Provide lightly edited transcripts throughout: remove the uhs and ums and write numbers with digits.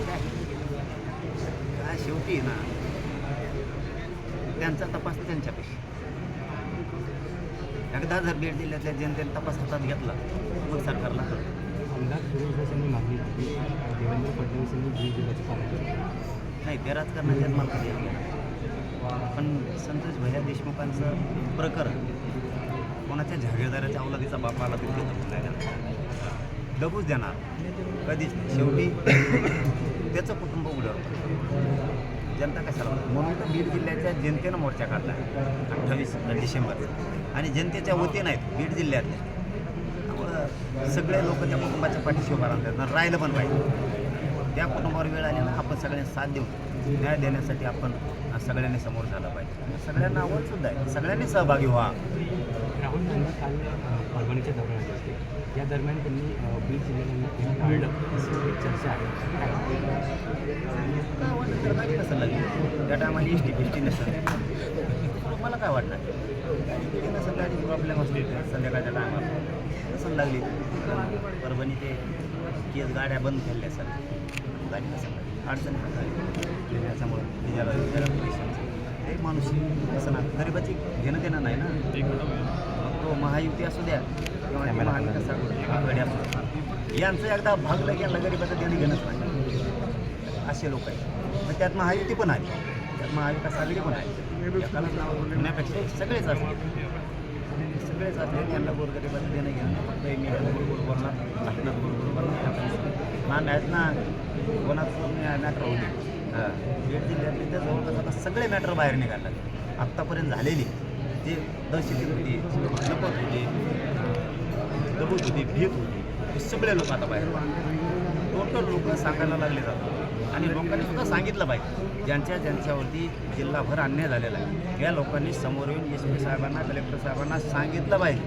काय शेवटी ना त्यांचा तपास त्यांच्यापेक्षा एकदा जर बीड जिल्ह्यातल्या जनतेने तपास हातात घेतला मग सरकारला कळतं. आमदार सुरेश यांनी मागणी केली देवेंद्र फडणवीस यांनी बीड जिल्ह्याची पालक नाही ते राजकारणाच्याच मार्फत गेला. पण संतोष भैया देशमुखांचं प्रकरण कोणाच्या जागीरदाराच्या अवलादीचा बाप आला तो नाही दबूच देणार कधीच नाही. शेवटी त्याचं कुटुंब उड्यावर जनता कशाला म्हणून तर बीड जिल्ह्याच्या जनतेनं मोर्चा काढला आहे 28 डिसेंबरचा आणि जनतेच्या वतीनं आहेत बीड जिल्ह्यातल्या. त्यामुळं सगळे लोक त्या कुटुंबाच्या पाठीशी उभा राहतात राहिलं पण पाहिजे. त्या कुटुंबावर वेळ आली ना आपण सगळ्यांनी साथ देऊन न्याय देण्यासाठी आपण सगळ्यांनी समोर झालं पाहिजे. सगळ्यांना आवडसुद्धा आहे, सगळ्यांनी सहभागी व्हा. राहुल गांधी काल परभणीच्या दौऱ्यात आले होते. या दरम्यान त्यांनी बीड जिल्ह्याला कळलं अशी एक चर्चा आहे. काय वाटतं तर नाही कसं लागेल त्या टायमाला एस टी नसेल मला काय वाटणार ती नसेल गाडी प्रॉब्लेम असते संध्याकाळच्या टायमाला नसेल लागली परभणी ते केस गाड्या बंद केल्या सर गाडी नसेल लागली अडचणी त्याच्यामुळं विजयाला हे माणूस असं ना गरिबाची घेणं देणं नाही ना. तो महायुती असू द्या किंवा महाविकास आघाडी असू द्या यांचं एकदा भागलं की यांना गरिबाचं देणं घेणंच नाही असे लोक आहेत. मग त्यात महायुती पण आहे त्यात महाविकास आघाडी पण आहे. एकालाच नाव म्हणण्यापेक्षा सगळेच असले त्यांना गोरगरिबाचं देणं घेणं फक्त बरोबर बोलणार घटनात बरोबर बोलणार ना आहेत ना कोणाचं मॅटर होते. बीड जिल्ह्यातले त्या जवळपास आता सगळे मॅटर बाहेर निघाले आत्तापर्यंत झालेली जे दहशती होती नपत होती दबूत होती भीत होती हे सगळे लोक आता बाहेर टोटल लोक सांगायला लागले जातात. आणि लोकांनी सुद्धा सांगितलं पाहिजे ज्यांच्यावरती जिल्हाभर अन्याय झालेला आहे या लोकांनी समोर येऊन SP साहेबांना कलेक्टर साहेबांना सांगितलं पाहिजे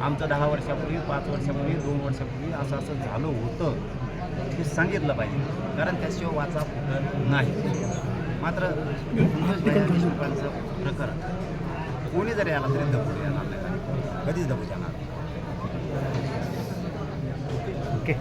आमचं 10 वर्षापूर्वी 5 वर्षापूर्वी 2 वर्षापूर्वी असं झालं होतं हे सांगितलं पाहिजे कारण त्याशिवाय वाचा फुटत नाही. मात्र संतोष भैया देशमुखांचं प्रकरण कोणी जरी आला तरी दबू येणार नाही कधीच दबू जाणार. ओके.